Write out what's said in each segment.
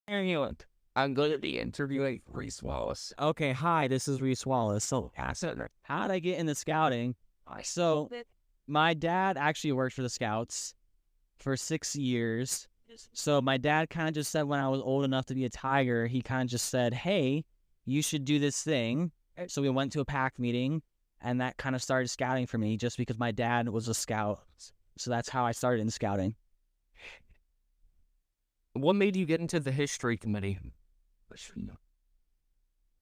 Anyone, I'm going to be interviewing Rhys Wallace. Okay, hi, this is Rhys Wallace. So, how did I get into scouting? So, my dad actually worked for the Scouts for 6 years. So, my dad kind of just said when I was old enough to be a tiger, he kind of just said, hey, you should do this thing. So, we went to a pack meeting, and that kind of started scouting for me just because my dad was a scout. So, that's how I started in scouting. What made you get into the history committee?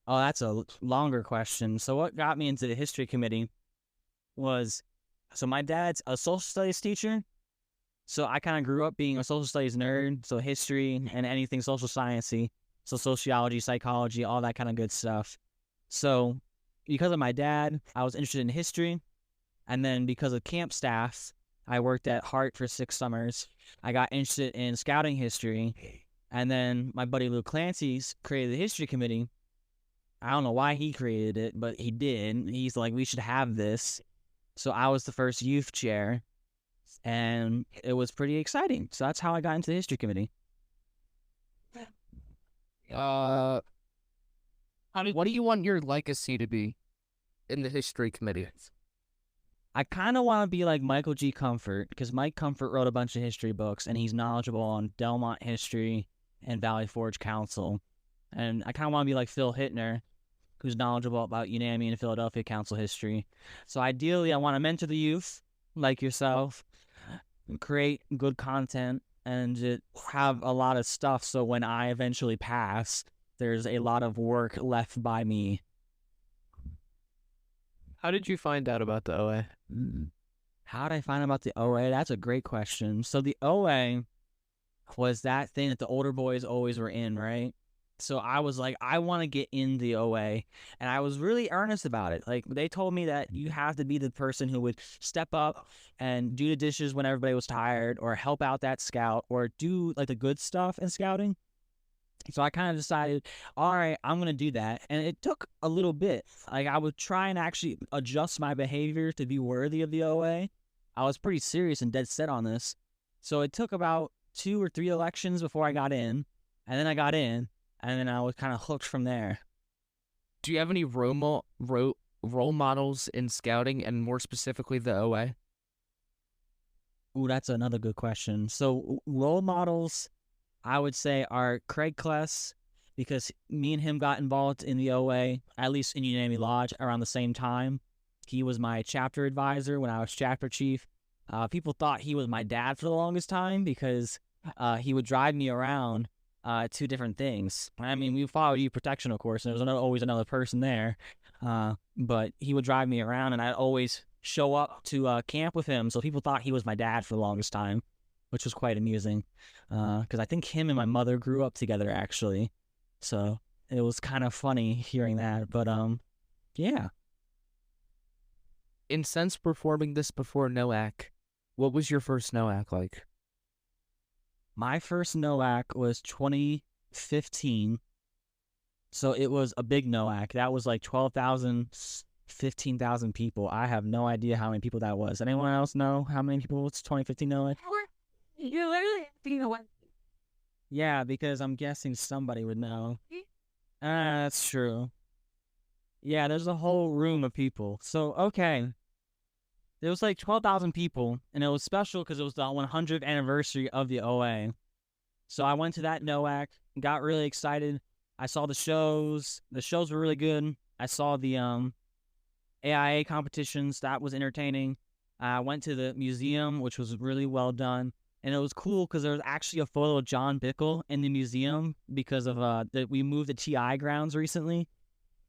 Oh, that's a longer question. So what got me into the history committee was, so my dad's a social studies teacher. So I kind of grew up being a social studies nerd. So history and anything social sciencey. So sociology, psychology, all that kind of good stuff. So because of my dad, I was interested in history. And then because of camp staff, I worked at Hart for 6 summers. I got interested in scouting history. And then my buddy Luke Clancy's created the history committee. I don't know why he created it, but he did. He's like, we should have this. So I was the first youth chair, and it was pretty exciting. So that's how I got into the history committee. What do you want your legacy to be in the history committee? I kind of want to be like Michael G. Comfort, because Mike Comfort wrote a bunch of history books, and he's knowledgeable on Delmont history and Valley Forge Council. And I kind of want to be like Phil Hittner, who's knowledgeable about Unami and Philadelphia Council history. So ideally, I want to mentor the youth, like yourself, create good content, and have a lot of stuff so when I eventually pass, there's a lot of work left by me. How did you find out about the OA? How did I find out about the OA? That's a great question. So the OA was that thing that the older boys always were in, right? So I was like, I want to get in the OA, and I was really earnest about it. Like, they told me that you have to be the person who would step up and do the dishes when everybody was tired, or help out that scout, or do like the good stuff in scouting. So I kind of decided, all right, I'm going to do that. And it took a little bit. Like, I would try and actually adjust my behavior to be worthy of the OA. I was pretty serious and dead set on this. So it took about 2 or 3 elections before I got in. And then I got in, and then I was kind of hooked from there. Do you have any role models in scouting, and more specifically the OA? Ooh, that's another good question. So role models, I would say, are Craig Kless, because me and him got involved in the OA, at least in Unami Lodge, around the same time. He was my chapter advisor when I was chapter chief. People thought he was my dad for the longest time because he would drive me around to different things. I mean, we followed youth protection, of course, and there was always another person there. But he would drive me around, and I'd always show up to camp with him. So people thought he was my dad for the longest time, which was quite amusing. Because I think him and my mother grew up together, actually. So it was kind of funny hearing that. But yeah. In sense performing this before NOAC, what was your first NOAC like? My first NOAC was 2015. So it was a big NOAC. That was like 12,000, 15,000 people. I have no idea how many people that was. Anyone else know how many people it's 2015 NOAC? You literally you know what? Yeah, because I'm guessing somebody would know. That's true. Yeah, there's a whole room of people. So, okay. There was like 12,000 people, and it was special because it was the 100th anniversary of the OA. So I went to that NOAC, got really excited. I saw the shows. The shows were really good. I saw the AIA competitions. That was entertaining. I went to the museum, which was really well done. And it was cool because there was actually a photo of John Bickle in the museum because of we moved the TI grounds recently.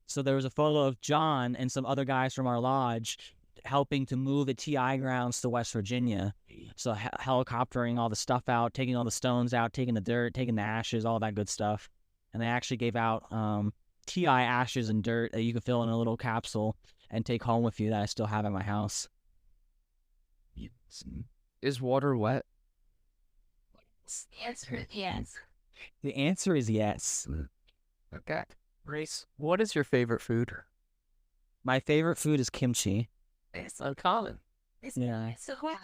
So there was a photo of John and some other guys from our lodge helping to move the TI grounds to West Virginia. So helicoptering all the stuff out, taking all the stones out, taking the dirt, taking the ashes, all that good stuff. And they actually gave out TI ashes and dirt that you could fill in a little capsule and take home with you that I still have at my house. Is water wet? The answer is yes. The answer is yes. Okay. Rhys, what is your favorite food? My favorite food is kimchi. It's so common. Yeah. So what?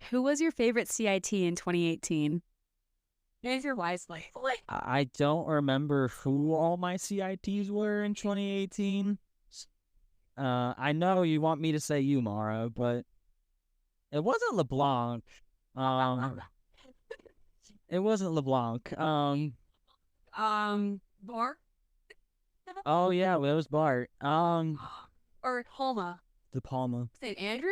Who was your favorite CIT in 2018? Answer wisely. I don't remember who all my CITs were in 2018. I know you want me to say you, Mara, but it wasn't LeBlanc. It wasn't LeBlanc. Bar Oh yeah, well, it was Bart. or Homa. De Palma. St. Andrew?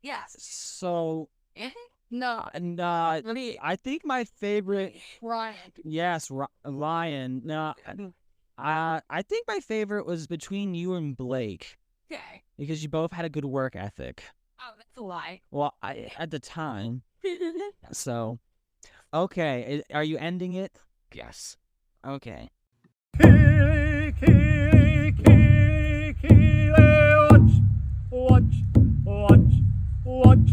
Yes. So, Anthony? no, and I think my favorite. Ryan. Yes, Ryan. No, I think my favorite was between you and Blake Okay. because you both had a good work ethic. Oh, that's a lie. Well, at the time. So, okay, are you ending it? Yes. Okay. Watch, watch, watch, watch.